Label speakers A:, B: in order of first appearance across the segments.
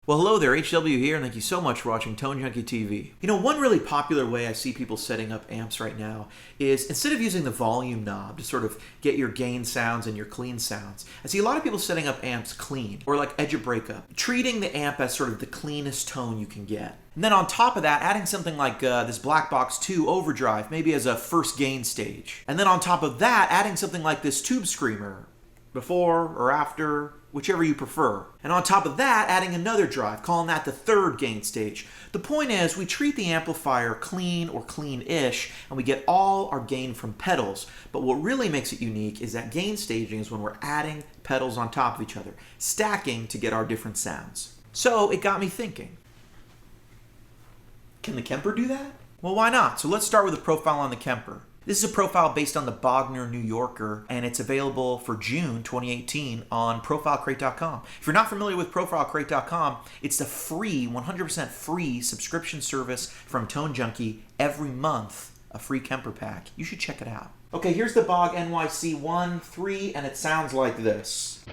A: Well, hello there, HW here, and thank you so much for watching Tone Junkie TV. You know, one really popular way I see people setting up amps right now is instead of using the volume knob to sort of get your gain sounds and your clean sounds, I see a lot of people setting up amps clean, or like edge of breakup, treating the amp as sort of the cleanest tone you can get. And then on top of that, adding something like this Black Box 2 overdrive, maybe as a first gain stage. And then on top of that, adding something like this Tube Screamer, before or after, whichever you prefer. And on top of that, adding another drive, calling that the third gain stage. The point is, we treat the amplifier clean or clean-ish, and we get all our gain from pedals. But what really makes it unique is that gain staging is when we're adding pedals on top of each other, stacking to get our different sounds. So it got me thinking, can the Kemper do that? Well, why not? So let's start with a profile on the Kemper. This is a profile based on the Bogner New Yorker, and it's available for June 2018 on profilecrate.com. If you're not familiar with profilecrate.com, it's the free, 100% free subscription service from Tone Junkie every month, a free Kemper pack. You should check it out. Okay, here's the Bog NYC 1-3, and it sounds like this.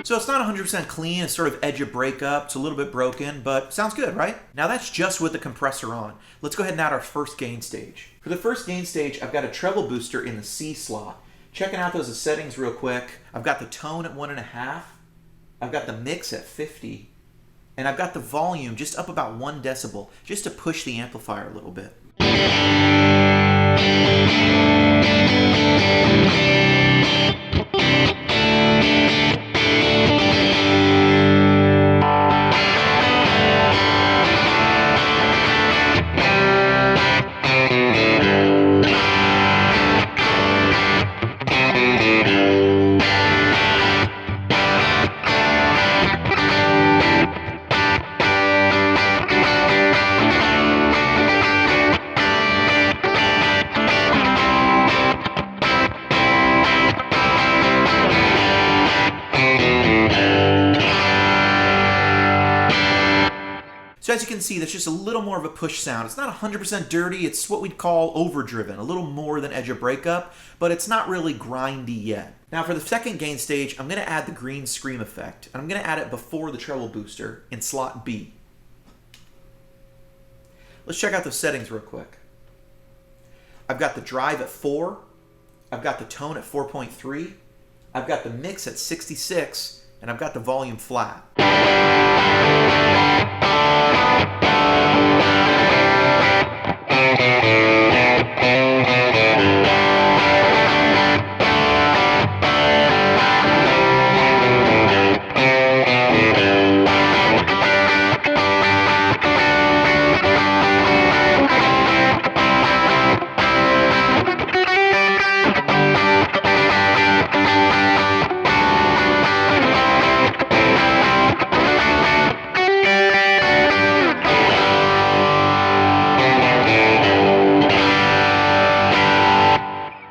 A: So it's not 100% clean, it's sort of edge of breakup, it's a little bit broken, but sounds good, right? Now that's just with the compressor on. Let's go ahead and add our first gain stage. For the first gain stage, I've got a treble booster in the C slot. Checking out those settings real quick, I've got the tone at 1.5, I've got the mix at 50, and I've got the volume just up about 1 decibel, just to push the amplifier a little bit. So as you can see, that's just a little more of a push sound. It's not 100% dirty, it's what we'd call overdriven, a little more than edge of breakup, but it's not really grindy yet. Now for the second gain stage, I'm going to add the green scream effect, and I'm going to add it before the treble booster in slot B. Let's check out the settings real quick. I've got the drive at 4, I've got the tone at 4.3, I've got the mix at 66, and I've got the volume flat.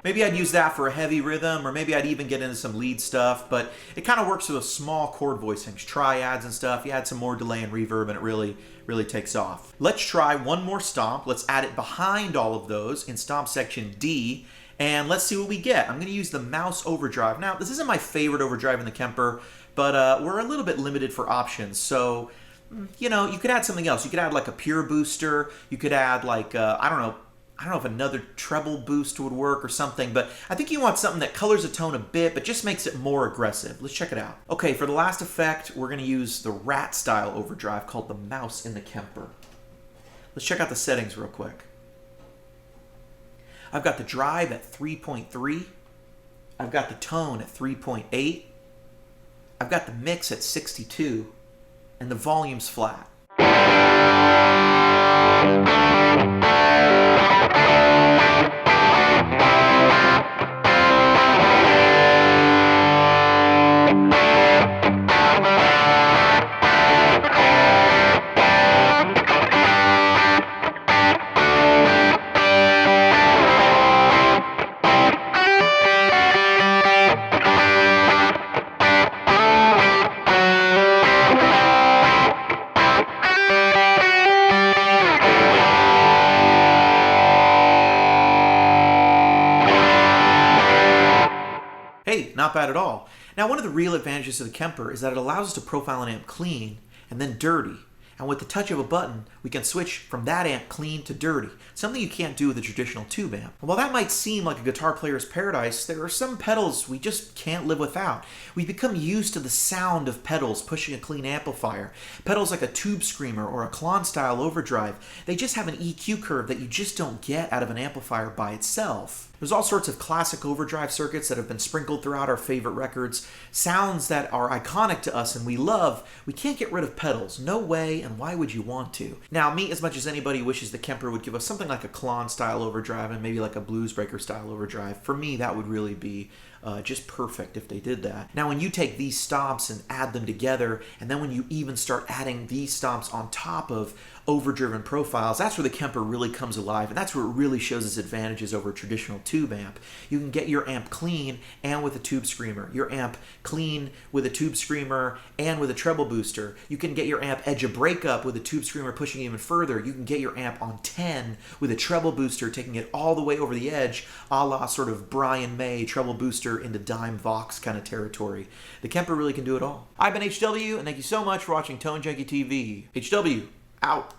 A: Maybe I'd use that for a heavy rhythm, or maybe I'd even get into some lead stuff, but it kind of works with those small chord voicings, triads and stuff. You add some more delay and reverb and it really takes off. Let's try one more stomp. Let's add it behind all of those in stomp section D, and let's see what we get. I'm going to use the mouse overdrive. Now, this isn't my favorite overdrive in the Kemper, but we're a little bit limited for options, so you know, you could add something else. You could add like a pure booster, you could add like, I don't know if another treble boost would work or something, but I think you want something that colors a tone a bit, but just makes it more aggressive. Let's check it out. Okay, for the last effect, we're going to use the rat style overdrive called the mouse in the Kemper. Let's check out the settings real quick. I've got the drive at 3.3. I've got the tone at 3.8. I've got the mix at 62, and the volume's flat. not bad at all. Now, one of the real advantages of the Kemper is that it allows us to profile an amp clean and then dirty. And with the touch of a button, we can switch from that amp clean to dirty, something you can't do with a traditional tube amp. And while that might seem like a guitar player's paradise, there are some pedals we just can't live without. We've become used to the sound of pedals pushing a clean amplifier. Pedals like a tube screamer or a Klon-style overdrive, they just have an EQ curve that you just don't get out of an amplifier by itself. There's all sorts of classic overdrive circuits that have been sprinkled throughout our favorite records, sounds that are iconic to us and we love. We can't get rid of pedals, no way, and why would you want to? Now, me, as much as anybody wishes the Kemper would give us something like a Klon-style overdrive and maybe like a Bluesbreaker-style overdrive, for me that would really be just perfect if they did that. Now, when you take these stomps and add them together, and then when you even start adding these stomps on top of overdriven profiles, that's where the Kemper really comes alive, and that's where it really shows its advantages over a traditional tube amp. You can get your amp clean and with a tube screamer, your amp clean with a tube screamer and with a treble booster. You can get your amp edge a breakup with a tube screamer pushing even further. You can get your amp on 10 with a treble booster, taking it all the way over the edge, a la sort of Brian May treble booster into dime Vox kind of territory. The Kemper really can do it all. I've been HW, and thank you so much for watching Tone Junkie TV. HW, out.